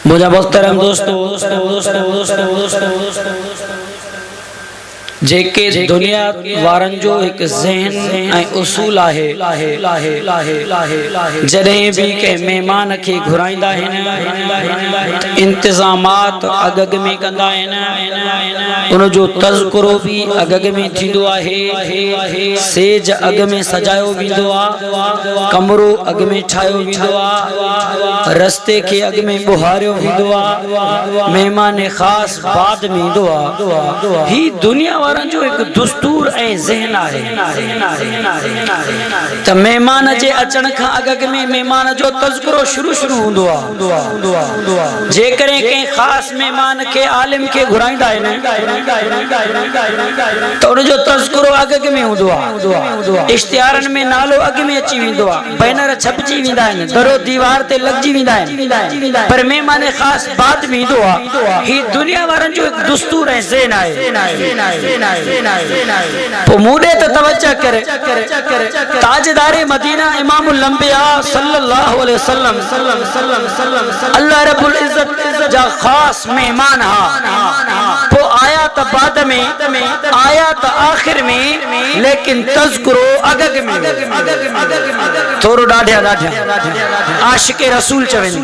मुझा मोहतरम दोस्तों जेके दुनिया वारन जो एक ज़हन ऐं उसूल आहे जॾहिं भी के मेहमान के घुराइंदा आहिनि इंतज़ामात अॻ में कंदा आहिनि उन जो तज़कुरो भी अॻ में थींदो आहे सेज अॻ में सजायो वेंदो आहे कमरो अॻ में ठाहियो वेंदो आहे रस्ते के अॻ में ॿुहारियो वेंदो आहे मेहमान ख़ास बाद में ईंदो आहे ही दुनिया जो एक दस्तूर ऐं ज़हन आहे त मेहमान जे अचण खां अॻ में मेहमान जो तज़कुरो शुरू हूंदो आहे जेकॾहिं कंहिं ख़ासि मेहमान के आलिम के घुराईंदा आहिनि त उन जो तज़कुरो अॻ में हूंदो आहे इश्तिहारनि में नालो अॻ में अची वेंदो आहे बैनर छपजी वेंदा आहिनि दरो दीवार ते लॻजी वेंदा आहिनि पर मेहमान ख़ासि बाद में ईंदो आहे ही दुनिया वारनि जो एक दस्तूर ऐं ज़हन आहे मुडे तो तवज्जो करे ताजदारे मदीना इमामुल अंबिया सल्लल्लाहु अलैहि वसल्लम अल्लाह रब्बुल इज्जत जा खास मेहमान हा तो आया त बाद में आया त आखिर में लेकिन तज़कुरो अॻ में थोरो ॾाढा आशिक़े रसूल चवनि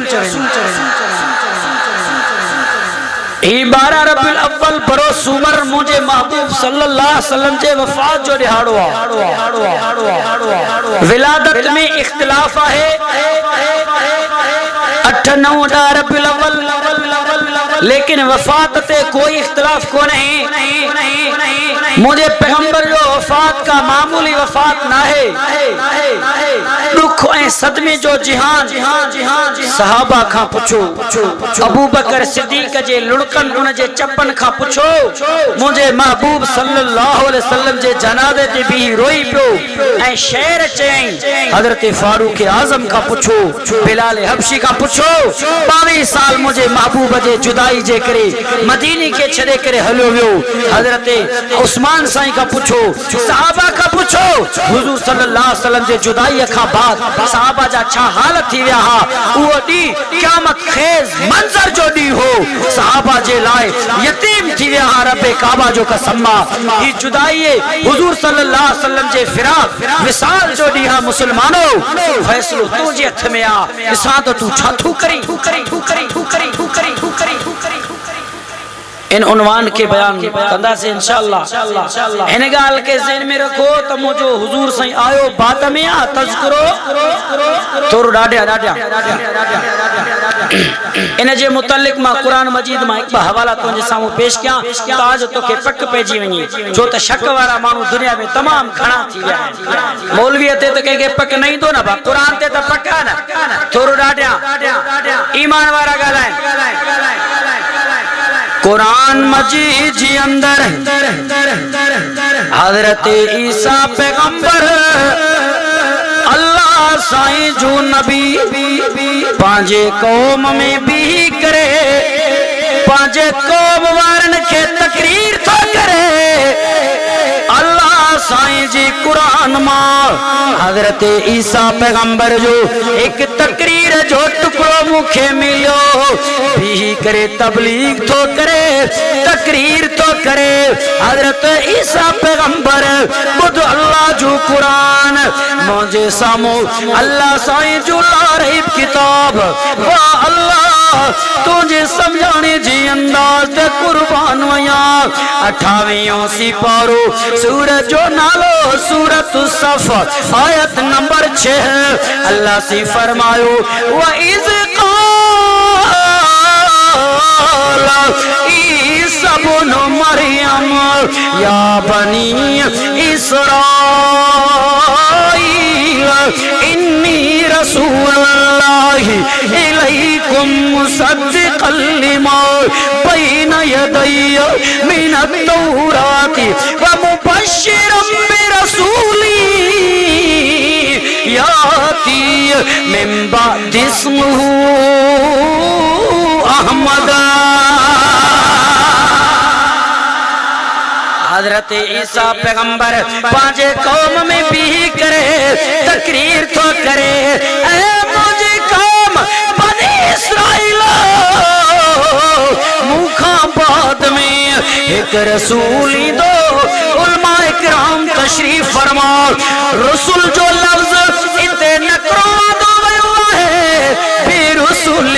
ही 12 रबीउल अव्वल बरोज़ उमर मुझे महबूब सल्लल्लाहु अलैहि वसल्लम जे वफ़ात जो ॾिहाड़ो आहे विलादत में इख्तिलाफ आहे 8, 9, 10 रबीउल अव्वल लेकिन वफ़ात ते कोई इख्तिलाफ कोन्हे मुझे पैगंबर जो वफ़ात का मामूली वफ़ात ना है दुख ऐं सदमे जो जिहान सहाबा खां पुछो अबू बकर सिद्दीक़ जे लुड़कन उन जे चपन खां पुछो मुझे महबूब सल्लल्लाहु अलैहि वसल्लम जे जनाज़े ते भी रोई पियो ऐं शेर चई हज़रत फारूक आज़म खां पुछो बिलाल हबशी खां पुछो 22 साल मुझे महबूब जे जुदाई जे करे मदीने के छड़े करे हलियो वियो हज़रत उस्मान साईं का पूछो सहाबा का पूछो हुजूर सल्लल्लाहु अलैहि वसल्लम जे जुदाई खां बाद सहाबा जा छा हालत थी विया हा उहो डी क़यामत खेज़ मंजर जो डी हो सहाबा जे लाए यतीम थी विया हा रब्बे काबा जो कसम ही जुदाई हुजूर सल्लल्लाहु अलैहि वसल्लम जे फिराक विसाल जो डी हा मुसलमानो फैसलो तुझे हथ में आ इसा तो तू छा थू करी इन उन्वान के बयान कंदा से इंशाअल्लाह इन गाल के ज़हन में रखो त मुझो हुजूर सही आयो बात में आ तज़कुरो थोरो ॾाढा इन जे मुतल्लिक मां कुरान मजीद मां एक हवाला तुझे सामू पेश किया ताज तोखे पक पेजी वनी जो त शक वाला मानू दुनिया में तमाम घणा थी गया मौलवी ते त के पक नहीं दो ना कुरान ते त पक्का ना थोरो ॾाढा ईमान वाला गालाए कुरान मजीद जी अंदर हजरत ईसा पैगंबर अल्लाह साईं जो नबी पांजे कौम में भी करे पांजे कौम वारन के तकरीर तो करे अल्लाह साईं जी कुरान मां हजरत ईसा पैगंबर जो एक तकरीर जो टुकड़ो मुखे मिलो भी करे तबलीग तो करे तकरीर तो करे हजरत ईसा पैगंबर खुद अल्लाह जो कुरान मुझे सामो अल्लाह साईं जो लारहिब किताब वाह अल्लाह तुझे समझाने जी अंदाज ते कुर्बान वया 28 सी पारो सूरज जो नालो सूरत सफ आयत नंबर 6 अल्लाह सी फरमायो व इज़ क़ाला ईसा इब्नु मरियम या बनी इस्राईल इन्नी रसूलुल्लाहि इलैकुम मुसद्दिक़न लिमा बैन यदैय मिनत तौराति व मुबश्शिरन बिरसूली याती मिन बअदि इस्मुहु अहमद हजरत ईसा पैगंबर पांचे कौम में भी करे तकरीर तो करे मुझे कौम बनी इस्राइल एक रसूल दो उलमा इकराम तशरीफ फरमाओ। रसूल जो लफ्ज इते नकरो दो है बेरसूल,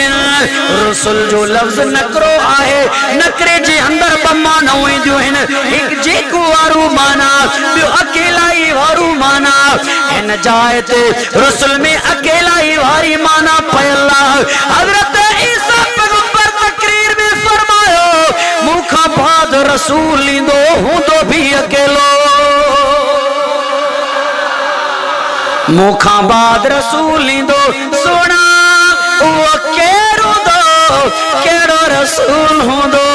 रसूल जो लफ्ज नकरो आहे नकरे जे अंदर बम्मा न हुंदियूं आहिनि। हिकु जेको वारो माना ॿियो अकेला ई वारो माना। हिन जाइ ते रसूल में अकेला ई वारी माना पयल आहे। हज़रत ईसा पैगंबर तकरीर में फरमायो मूंखां बाद रसूल ईंदो हूंदो भी अकेलो, मूंखां बाद रसूल ईंदो सोना उहो केड़ो दो केड़ो रसूल हूंदो,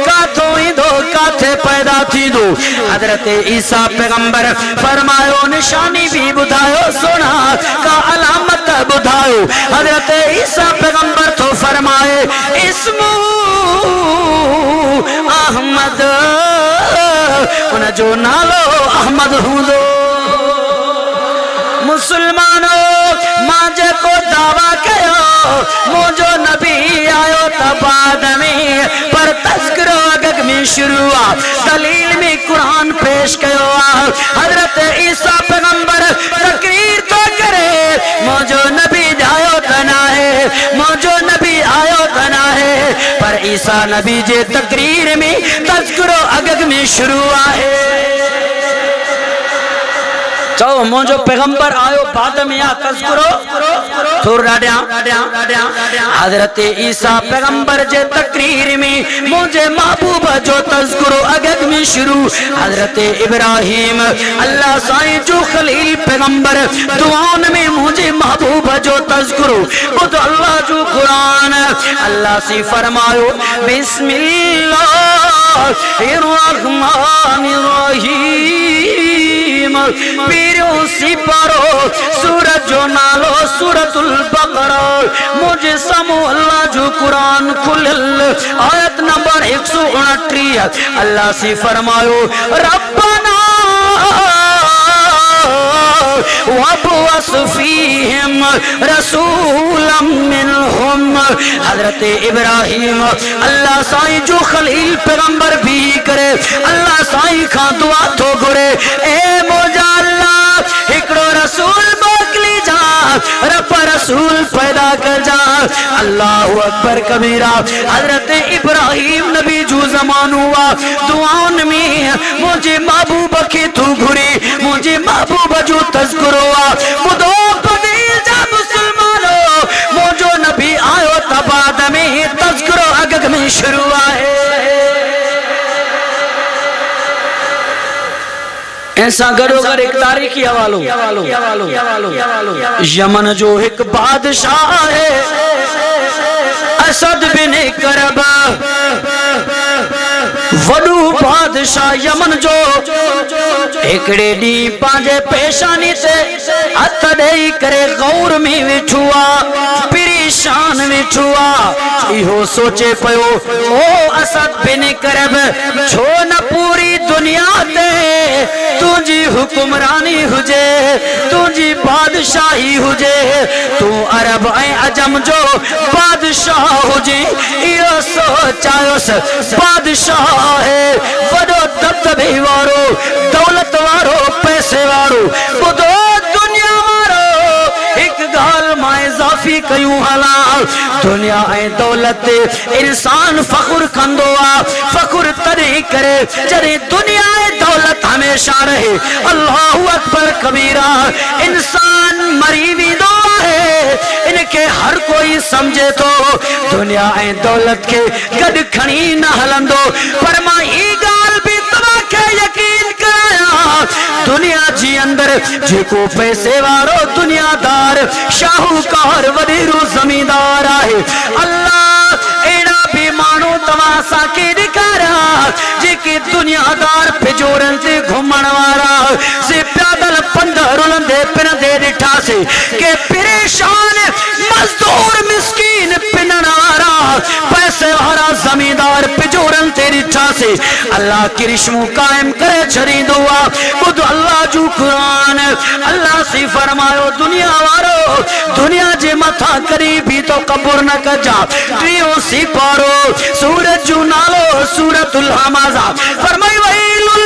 काथों ईंदो काथे पैदा थींदो। हज़रत ईसा पैगंबर फरमायो निशानी भी बुधायो सोना का अलामत बुधायो। हज़रत ईसा पैगंबर तो फरमाए इस्मू अहमद, उन जो नालो अहमद हूंदो। मुसलमानों मां जेको दावा कयो मुझो नबी आयो त बाद में, पर तस्करो अगग में शुरू आ दलील में कुरान पेश कयो आ। हज़रत ईसा पैगंबर तकरीर तो करे मुझो नबी आयो त ना है, मुझो नबी आयो त ना है, पर ईसा नबी जे तकरीर में तस्करो अगग में शुरू आहे। चो मुझो पैगंबर आयो बाद में आ तस्करो थोर डाड्या। हज़रत ईसा पैगंबर जे तकरीर में मुझे महबूब जो तस्करो अगग में शुरू। हज़रत इब्राहिम अल्लाह साईं जो खलील पैगंबर दुआन में मुझे महबूब जो तस्करो खुद अल्लाह जो कुरान अल्लाह से फरमायो बिस्मिल्लाहिर रहमानिर रहीम। पीरो सी पारो सूरत जो नालो सूरतुल बकरा। मुझे समो अल्लाह जो कुरान खुलल आयत नंबर 129 अल्लाह से फरमायो रब्बना वबअस फीहिम रसूलन मिनहुम। हज़रत इब्राहिम अल्लाह साईं जो खलील पैगंबर भी करे अल्लाह साईं खां दुआ थो घुरे ए मोजा अल्लाह हिकड़ो रसूल मोकली जा, रब रसूल पैदा कर जा। अल्लाहु अकबर कबीरा। हज़रत इब्राहिम नबी जो ज़मानो हुआ दुआन में मुझे महबूब के तू घुरी मुझे महबूब जो तज़कुरो हुआ बुदो पदील जा मुसलमानों मुझो नबी आयो तबाद में तज़कुरो अगग में शुरू है। ऐसा गड़ोगर एक तारीखी हवालो यमन जो एक बादशाह है असद बिन करब वडू बादशाह यमन जो एकड़े डी पांजे पेशानी से हथ ॾेई करे गौर में विठुआ परेशान विठुआ इहो सोचे पयो ओ असद बिन करब छो न पूरी दुनिया ते तुझी हुक्मरानी हुजे तुझी बादशाही हुजे तू अरब ऐं अजम जो बादशाह हुजे इहो सोचायोस बादशाह है वडो दबदबे वारो दौलत वारो पैसे वारो बुधो दुनिया वारो एक गाल मां इजाफी कयूं हला दुनिया ऐं दौलत इंसान फखुर कंदो आ फखुर तॾहिं करे जॾहिं दुनिया ऐं दौलत हमेशा रहे। अल्लाहु अकबर कबीरा। इंसान मरी वेंदो आहे इनके हर कोई समझे तो दुनिया ऐं दौलत के गॾु खणी न हलंदो पर मां ई गाल भी तव्हांखे यकीन कराया दुनिया जी अंदर जेको पैसे वारो दुनियादार शाहूकार वडेरो जमींदार आहे अल्लाह एड़ा भी मानो तव्हां साके ॾेखारिया जेके दुनियादार पिजोरन से घुमण वारा से पैदल पंध रुलंदे पिनंदे ॾिठासीं के परेशान मजदूर मिस्कीन पिनण वारा पैसे वारा जमींदार पिजोरन ते ॾिठासीं। अल्लाह करिश्मो कायम करे छॾींदो आहे ॿुध अल्लाह जो कुरान अल्लाह से फरमायो दुनिया वारो दुनिया जे मथां कॾहिं भी तो कबूर न कजा टियों सिपारो सूरज जो नालो सूरतुल हमाज़ा फरमाई वैलुल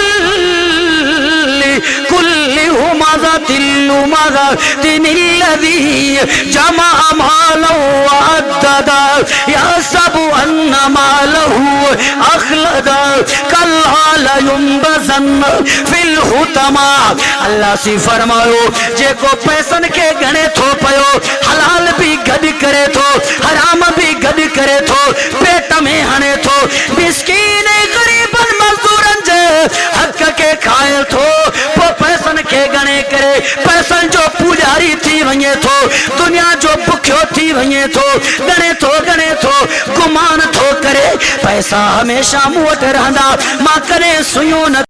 कुल्ली हुमाज़ा तिल्लु माज़ा तिनिल्लज़ी जमा मालहु अद्ददा यहसबु अन्ना मालहु अखलदा कल्ला लयुंबज़न्न फिल हुतमा। अल्लाह से फरमायो जेको पैसन के गणे थो पयो हलाल भी गड करे थो हराम भी गड करे थो पेट में हणे थो मिस्कीन गरीबन मजदूरन जे हक के खाए थो पो पैसन के गणे करे पैसन जो पुजारी थी वने थो दुनिया जो भुखियो थी वने थो गणे थो गुमान थो करे पैसा हमेशा मूं वटि रहंदा मां कॾहिं सुयूं न